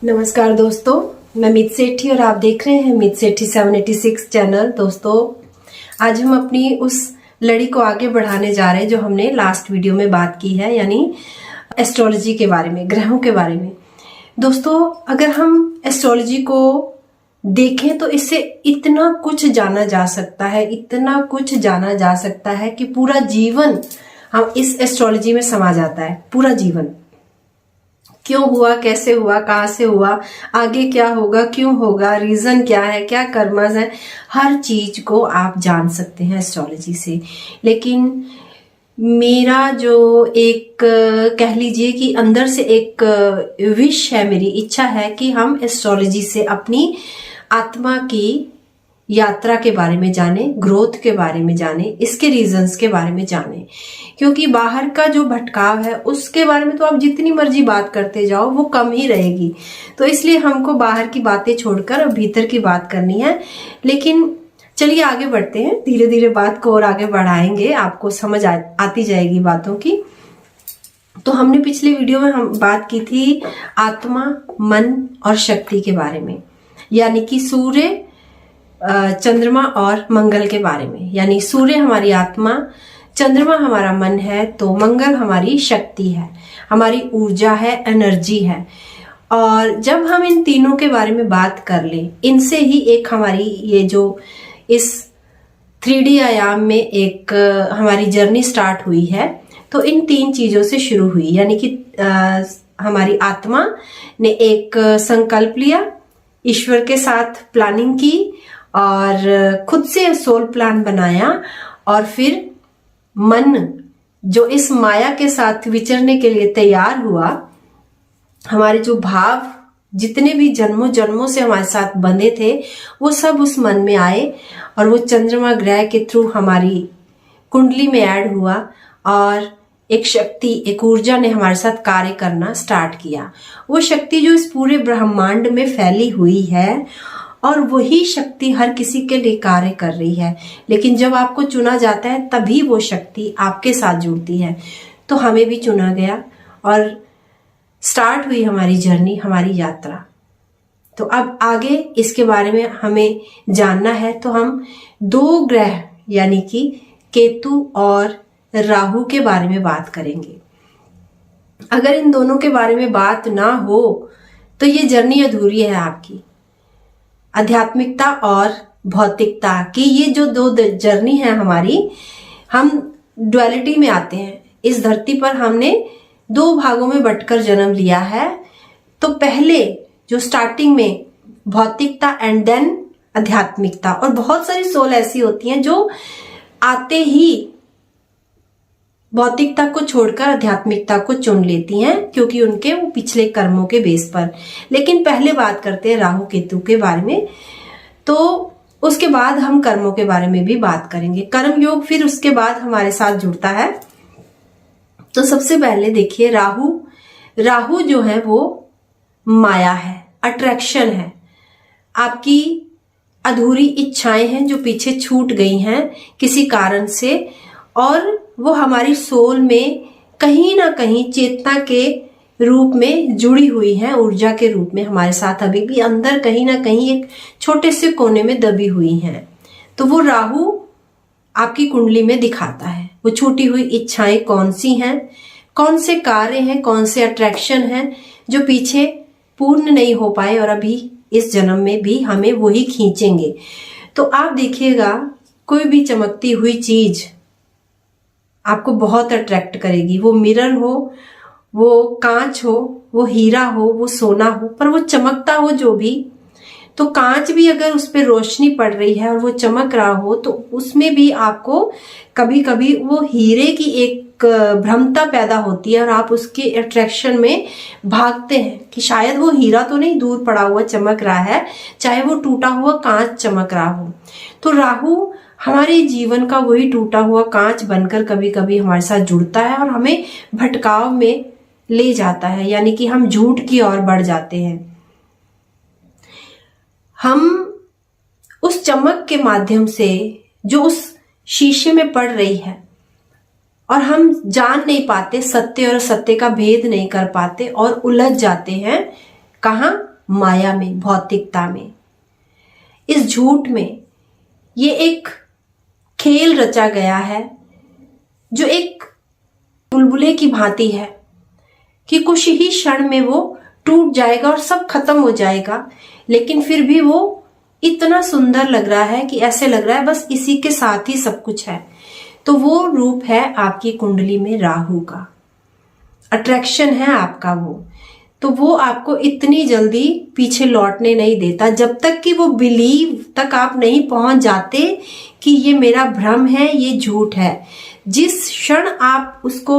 नमस्कार दोस्तों, मैं मीत सेठी और आप देख रहे हैं मीत सेठी 786 चैनल। दोस्तों, आज हम अपनी उस लड़ी को आगे बढ़ाने जा रहे हैं जो हमने लास्ट वीडियो में बात की है, यानी एस्ट्रोलॉजी के बारे में, ग्रहों के बारे में। दोस्तों, अगर हम एस्ट्रोलॉजी को देखें तो इससे इतना कुछ जाना जा सकता है, इतना कुछ जाना जा सकता है कि पूरा जीवन हम इस एस्ट्रोलॉजी में समा जाता है। पूरा जीवन क्यों हुआ, कैसे हुआ, कहाँ से हुआ, आगे क्या होगा, क्यों होगा, रीजन क्या है, क्या कर्मस है, हर चीज को आप जान सकते हैं एस्ट्रोलॉजी से। लेकिन मेरा जो एक कह लीजिए कि अंदर से एक विश है, मेरी इच्छा है कि हम एस्ट्रोलॉजी से अपनी आत्मा की यात्रा के बारे में जाने, ग्रोथ के बारे में जाने, इसके रीजंस के बारे में जाने। क्योंकि बाहर का जो भटकाव है उसके बारे में तो आप जितनी मर्जी बात करते जाओ वो कम ही रहेगी। तो इसलिए हमको बाहर की बातें छोड़कर अब भीतर की बात करनी है। लेकिन चलिए आगे बढ़ते हैं, धीरे धीरे बात को और आगे बढ़ाएंगे, आपको समझ आती जाएगी बातों की। तो हमने पिछले वीडियो में हम बात की थी आत्मा, मन और शक्ति के बारे में, यानी कि सूर्य, चंद्रमा और मंगल के बारे में। यानी सूर्य हमारी आत्मा, चंद्रमा हमारा मन है, तो मंगल हमारी शक्ति है, हमारी ऊर्जा है, एनर्जी है। और जब हम इन तीनों के बारे में बात कर ले, इनसे ही एक हमारी ये जो इस 3D आयाम में एक हमारी जर्नी स्टार्ट हुई है, तो इन तीन चीजों से शुरू हुई। यानी कि हमारी आत्मा ने एक संकल्प लिया, ईश्वर के साथ प्लानिंग की और खुद से सोल प्लान बनाया, और फिर मन जो इस माया के साथ विचरने के लिए तैयार हुआ। हमारे जो भाव जितने भी जन्मों जन्मों से हमारे साथ बंधे थे वो सब उस मन में आए, और वो चंद्रमा ग्रह के थ्रू हमारी कुंडली में ऐड हुआ, और एक शक्ति, एक ऊर्जा ने हमारे साथ कार्य करना स्टार्ट किया। वो शक्ति जो इस पूरे ब्रह्मांड में फैली हुई है, और वही शक्ति हर किसी के लिए कार्य कर रही है। लेकिन जब आपको चुना जाता है तभी वो शक्ति आपके साथ जुड़ती है। तो हमें भी चुना गया और स्टार्ट हुई हमारी जर्नी, हमारी यात्रा। तो अब आगे इसके बारे में हमें जानना है, तो हम दो ग्रह यानी कि केतु और राहु के बारे में बात करेंगे। अगर इन दोनों के बारे में बात ना हो तो ये जर्नी अधूरी है आपकी। आध्यात्मिकता और भौतिकता की ये जो दो जर्नी है हमारी, हम डुअलिटी में आते हैं। इस धरती पर हमने दो भागों में बंटकर जन्म लिया है। तो पहले जो स्टार्टिंग में भौतिकता एंड देन आध्यात्मिकता, और बहुत सारी सोल ऐसी होती हैं जो आते ही भौतिकता को छोड़कर आध्यात्मिकता को चुन लेती हैं, क्योंकि उनके वो पिछले कर्मों के बेस पर। लेकिन पहले बात करते हैं राहु केतु के बारे में, तो उसके बाद हम कर्मों के बारे में भी बात करेंगे। कर्म योग फिर उसके बाद हमारे साथ जुड़ता है। तो सबसे पहले देखिए राहु जो है वो माया है, अट्रैक्शन है, आपकी अधूरी इच्छाएं हैं जो पीछे छूट गई हैं किसी कारण से, और वो हमारी सोल में कहीं ना कहीं चेतना के रूप में जुड़ी हुई है, ऊर्जा के रूप में हमारे साथ अभी भी अंदर कहीं ना कहीं एक छोटे से कोने में दबी हुई हैं। तो वो राहु आपकी कुंडली में दिखाता है वो छूटी हुई इच्छाएं कौन सी हैं, कौन से कार्य हैं, कौन से अट्रैक्शन हैं जो पीछे पूर्ण नहीं हो पाए, और अभी इस जन्म में भी हमें वही खींचेंगे। तो आप देखिएगा, कोई भी चमकती हुई चीज आपको बहुत अट्रैक्ट करेगी। वो मिरर हो, वो कांच हो, वो हीरा हो, वो सोना हो, पर वो चमकता हो जो भी। तो कांच भी अगर उस पर रोशनी पड़ रही है और वो चमक रहा हो, तो उसमें भी आपको कभी कभी वो हीरे की एक भ्रमता पैदा होती है, और आप उसके अट्रैक्शन में भागते हैं कि शायद वो हीरा तो नहीं दूर पड़ा हुआ चमक रहा है, चाहे वो टूटा हुआ कांच चमक रहा हो। तो राहु हमारे जीवन का वही टूटा हुआ कांच बनकर कभी कभी हमारे साथ जुड़ता है और हमें भटकाव में ले जाता है, यानी कि हम झूठ की ओर बढ़ जाते हैं। हम उस चमक के माध्यम से जो उस शीशे में पड़ रही है, और हम जान नहीं पाते, सत्य और असत्य का भेद नहीं कर पाते, और उलझ जाते हैं। कहाँ? माया में, भौतिकता में। इस झूठ में ये एक खेल रचा गया है जो एक बुलबुले की भांति है कि कुछ ही क्षण में वो टूट जाएगा और सब खत्म हो जाएगा, लेकिन फिर भी वो इतना सुंदर लग रहा है कि ऐसे लग रहा है बस इसी के साथ ही सब कुछ है। तो वो रूप है आपकी कुंडली में राहु का, अट्रैक्शन है आपका वो। तो वो आपको इतनी जल्दी पीछे लौटने नहीं देता जब तक कि वो बिलीव तक आप नहीं पहुंच जाते कि ये मेरा भ्रम है, ये झूठ है। जिस क्षण आप उसको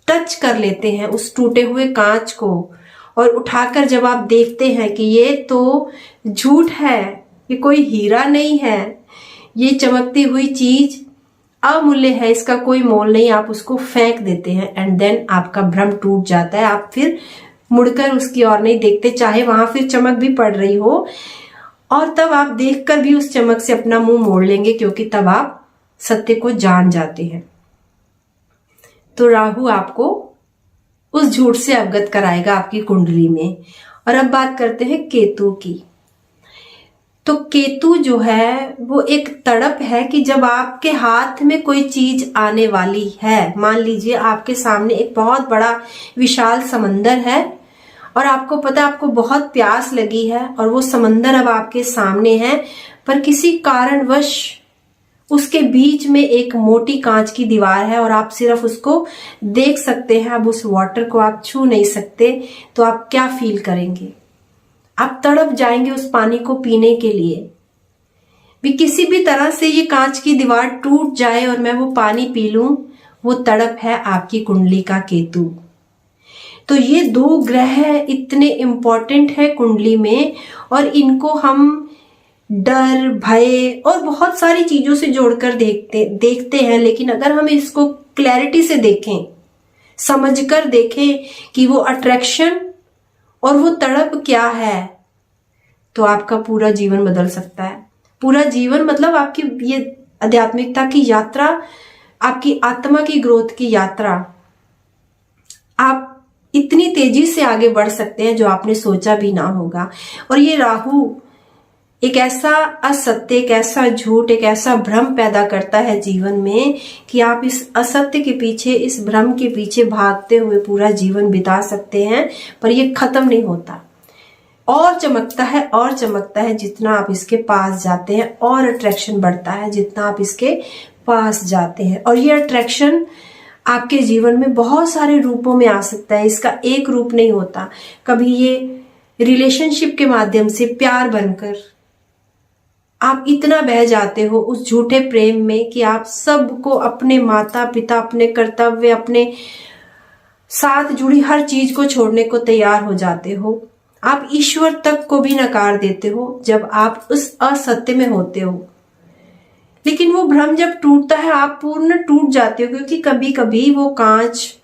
टच कर लेते हैं, उस टूटे हुए कांच को, और उठाकर जब आप देखते हैं कि ये तो झूठ है, ये कोई हीरा नहीं है, ये चमकती हुई चीज अमूल्य है, इसका कोई मोल नहीं, आप उसको फेंक देते हैं एंड देन आपका भ्रम टूट जाता है। आप फिर मुड़कर उसकी ओर नहीं देखते, चाहे वहां फिर चमक भी पड़ रही हो, और तब आप देखकर भी उस चमक से अपना मुंह मोड़ लेंगे, क्योंकि तब आप सत्य को जान जाते हैं। तो राहु आपको उस झूठ से अवगत कराएगा आपकी कुंडली में। और अब बात करते हैं केतु की। तो केतु जो है वो एक तड़प है कि जब आपके हाथ में कोई चीज आने वाली है, मान लीजिए आपके सामने एक बहुत बड़ा विशाल समंदर है और आपको पता है आपको बहुत प्यास लगी है और वो समंदर अब आपके सामने है, पर किसी कारणवश उसके बीच में एक मोटी कांच की दीवार है और आप सिर्फ उसको देख सकते हैं, अब उस वाटर को आप छू नहीं सकते। तो आप क्या फील करेंगे? आप तड़प जाएंगे उस पानी को पीने के लिए भी। किसी भी तरह से ये कांच की दीवार टूट जाए और मैं वो पानी पी लूं, वो तड़प है आपकी कुंडली का केतु। तो ये दो ग्रह इतने इंपॉर्टेंट है कुंडली में, और इनको हम डर, भय और बहुत सारी चीजों से जोड़कर देखते हैं। लेकिन अगर हम इसको क्लैरिटी से देखें, समझकर देखें कि वो अट्रैक्शन और वो तड़प क्या है, तो आपका पूरा जीवन बदल सकता है। पूरा जीवन मतलब आपकी ये आध्यात्मिकता की यात्रा, आपकी आत्मा की ग्रोथ की यात्रा, आप इतनी तेजी से आगे बढ़ सकते हैं जो आपने सोचा भी ना होगा। और ये राहु एक ऐसा असत्य, एक ऐसा झूठ, एक ऐसा भ्रम पैदा करता है जीवन में कि आप इस असत्य के पीछे, इस भ्रम के पीछे भागते हुए पूरा जीवन बिता सकते हैं, पर ये खत्म नहीं होता, और चमकता है और चमकता है। जितना आप इसके पास जाते हैं और अट्रैक्शन बढ़ता है जितना आप इसके पास जाते हैं। और ये अट्रैक्शन आपके जीवन में बहुत सारे रूपों में आ सकता है, इसका एक रूप नहीं होता। कभी ये रिलेशनशिप के माध्यम से प्यार बनकर आप इतना बह जाते हो उस झूठे प्रेम में कि आप सबको, अपने माता पिता, अपने कर्तव्य, अपने साथ जुड़ी हर चीज को छोड़ने को तैयार हो जाते हो। आप ईश्वर तक को भी नकार देते हो जब आप उस असत्य में होते हो। लेकिन वो भ्रम जब टूटता है आप पूर्ण टूट जाते हो, क्योंकि कभी कभी वो कांच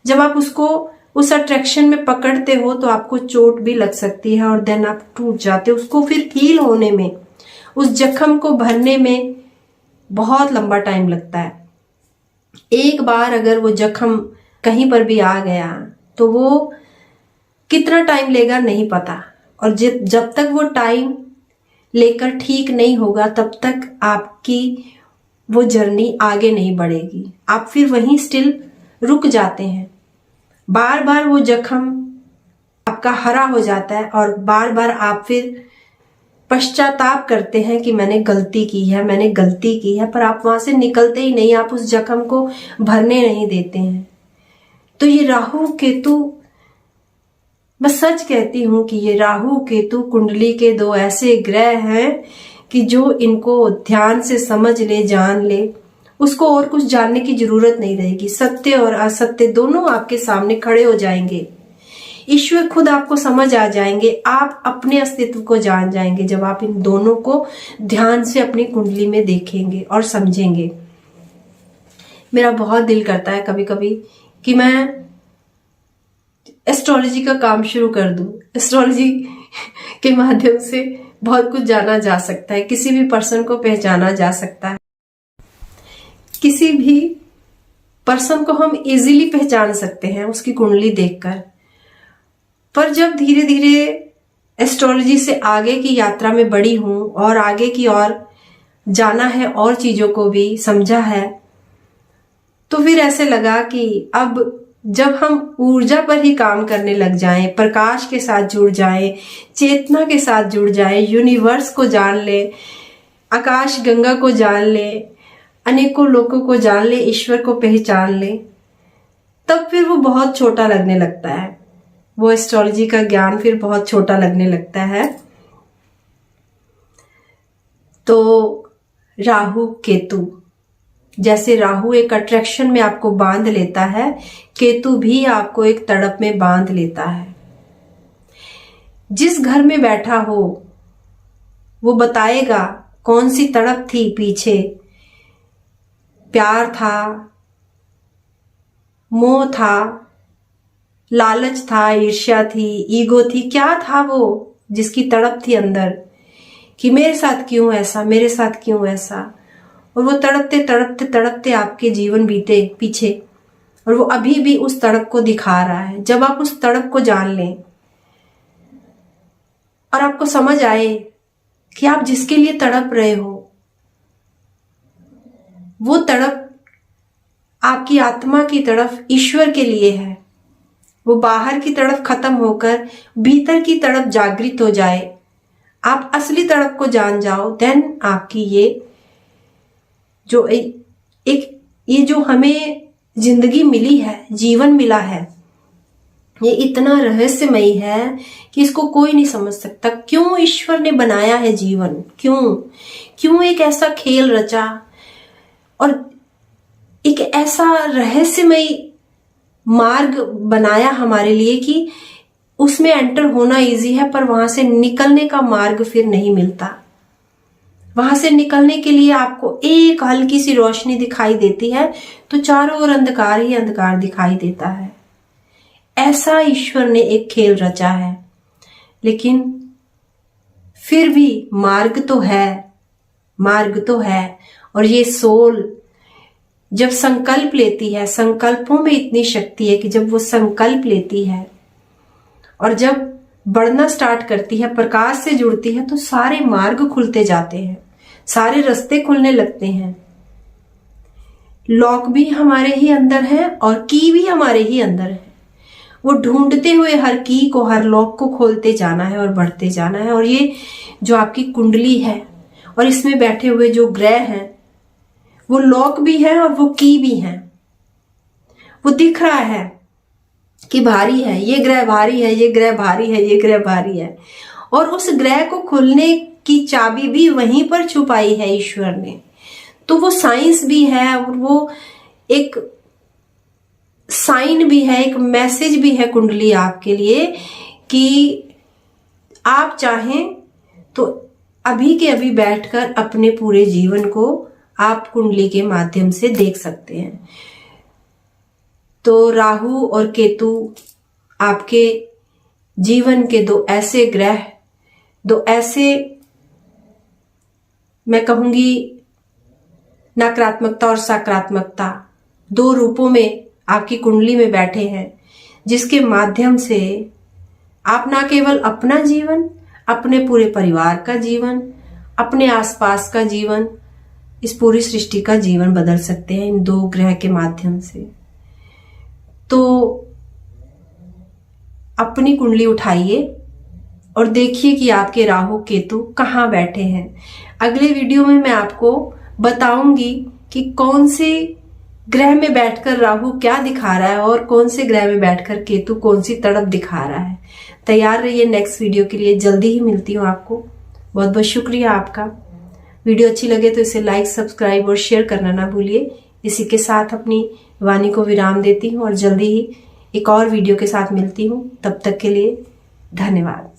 जब आप उसको उस अट्रैक्शन में पकड़ते हो तो आपको चोट भी लग सकती है और देन आप टूट जाते हो। उसको फिर हील होने में, उस जख्म को भरने में बहुत लंबा टाइम लगता है। एक बार अगर वो जख्म कहीं पर भी आ गया तो वो कितना टाइम लेगा नहीं पता, और जब तक वो टाइम लेकर ठीक नहीं होगा तब तक आपकी वो जर्नी आगे नहीं बढ़ेगी। आप फिर वहीं स्टिल रुक जाते हैं। बार बार वो जख्म आपका हरा हो जाता है और बार बार आप फिर पश्चाताप करते हैं कि मैंने गलती की है, मैंने गलती की है, पर आप वहां से निकलते ही नहीं, आप उस जख्म को भरने नहीं देते हैं। तो ये राहु केतु, मैं सच कहती हूं कि ये राहु केतु कुंडली के दो ऐसे ग्रह हैं कि जो इनको ध्यान से समझ ले, जान ले, उसको और कुछ जानने की जरूरत नहीं रहेगी। सत्य और असत्य दोनों आपके सामने खड़े हो जाएंगे। ईश्वर खुद आपको समझ आ जाएंगे, आप अपने अस्तित्व को जान जाएंगे जब आप इन दोनों को ध्यान से अपनी कुंडली में देखेंगे और समझेंगे। मेरा बहुत दिल करता है कभी कभी कि मैं एस्ट्रोलॉजी का काम शुरू कर दूं। एस्ट्रोलॉजी के माध्यम से बहुत कुछ जाना जा सकता है, किसी भी पर्सन को पहचाना जा सकता है, किसी भी पर्सन को हम इजीली पहचान सकते हैं उसकी कुंडली देखकर। पर जब धीरे धीरे एस्ट्रोलॉजी से आगे की यात्रा में बढ़ी हूं और आगे की ओर जाना है और चीजों को भी समझा है, तो फिर ऐसे लगा कि अब जब हम ऊर्जा पर ही काम करने लग जाएं, प्रकाश के साथ जुड़ जाएं, चेतना के साथ जुड़ जाएं, यूनिवर्स को जान ले, आकाश गंगा को जान ले, अनेकों लोगों को जान ले, ईश्वर को पहचान ले, तब फिर वो बहुत छोटा लगने लगता है। वो एस्ट्रोलॉजी का ज्ञान फिर बहुत छोटा लगने लगता है। तो राहु केतु, जैसे राहु एक अट्रैक्शन में आपको बांध लेता है, केतु भी आपको एक तड़प में बांध लेता है। जिस घर में बैठा हो वो बताएगा कौन सी तड़प थी पीछे, प्यार था, मोह था, लालच था, ईर्ष्या थी, ईगो थी, क्या था वो जिसकी तड़प थी अंदर कि मेरे साथ क्यों ऐसा, मेरे साथ क्यों ऐसा। और वो तड़पते तड़पते तड़पते आपके जीवन बीते पीछे, और वो अभी भी उस तड़प को दिखा रहा है। जब आप उस तड़प को जान लें और आपको समझ आए कि आप जिसके लिए तड़प रहे हो वो तड़प आपकी आत्मा की तरफ ईश्वर के लिए है, वो बाहर की तड़प खत्म होकर भीतर की तड़प जागृत हो जाए, आप असली तड़प को जान जाओ, देन आपकी ये जो ये जो हमें जिंदगी मिली है, जीवन मिला है, ये इतना रहस्यमयी है कि इसको कोई नहीं समझ सकता। क्यों ईश्वर ने बनाया है जीवन, क्यों एक ऐसा खेल रचा और एक ऐसा रहस्यमयी मार्ग बनाया हमारे लिए कि उसमें एंटर होना इजी है पर वहां से निकलने का मार्ग फिर नहीं मिलता। वहां से निकलने के लिए आपको एक हल्की सी रोशनी दिखाई देती है तो चारों ओर अंधकार ही अंधकार दिखाई देता है। ऐसा ईश्वर ने एक खेल रचा है, लेकिन फिर भी मार्ग तो है। और ये सोल जब संकल्प लेती है, संकल्पों में इतनी शक्ति है कि जब वो संकल्प लेती है और जब बढ़ना स्टार्ट करती है, प्रकाश से जुड़ती है, तो सारे मार्ग खुलते जाते हैं, सारे रास्ते खुलने लगते हैं। लॉक भी हमारे ही अंदर है और की भी हमारे ही अंदर है। वो ढूंढते हुए हर की को, हर लॉक को खोलते जाना है और बढ़ते जाना है। और ये जो आपकी कुंडली है और इसमें बैठे हुए जो ग्रह हैं, वो लॉक भी है और वो की भी है। वो दिख रहा है कि भारी है, ये ग्रह भारी है, ये ग्रह भारी है, ये ग्रह भारी है, और उस ग्रह को खोलने की चाबी भी वहीं पर छुपाई है ईश्वर ने। तो वो साइंस भी है और वो एक साइन भी है, एक मैसेज भी है कुंडली आपके लिए कि आप चाहें तो अभी के अभी बैठकर अपने पूरे जीवन को आप कुंडली के माध्यम से देख सकते हैं। तो राहु और केतु आपके जीवन के दो ऐसे ग्रह, दो ऐसे मैं कहूंगी नकारात्मकता और सकारात्मकता, दो रूपों में आपकी कुंडली में बैठे हैं, जिसके माध्यम से आप ना केवल अपना जीवन, अपने पूरे परिवार का जीवन, अपने आसपास का जीवन, इस पूरी सृष्टि का जीवन बदल सकते हैं इन दो ग्रह के माध्यम से। तो अपनी कुंडली उठाइए और देखिए कि आपके राहु केतु कहाँ बैठे हैं। अगले वीडियो में मैं आपको बताऊंगी कि कौन से ग्रह में बैठकर राहु क्या दिखा रहा है और कौन से ग्रह में बैठकर केतु कौन सी तड़प दिखा रहा है। तैयार रहिए नेक्स्ट वीडियो के लिए, जल्दी ही मिलती हूँ आपको। बहुत बहुत शुक्रिया आपका। वीडियो अच्छी लगे तो इसे लाइक, सब्सक्राइब और शेयर करना ना भूलिए। इसी के साथ अपनी वाणी को विराम देती हूँ और जल्दी ही एक और वीडियो के साथ मिलती हूँ। तब तक के लिए धन्यवाद।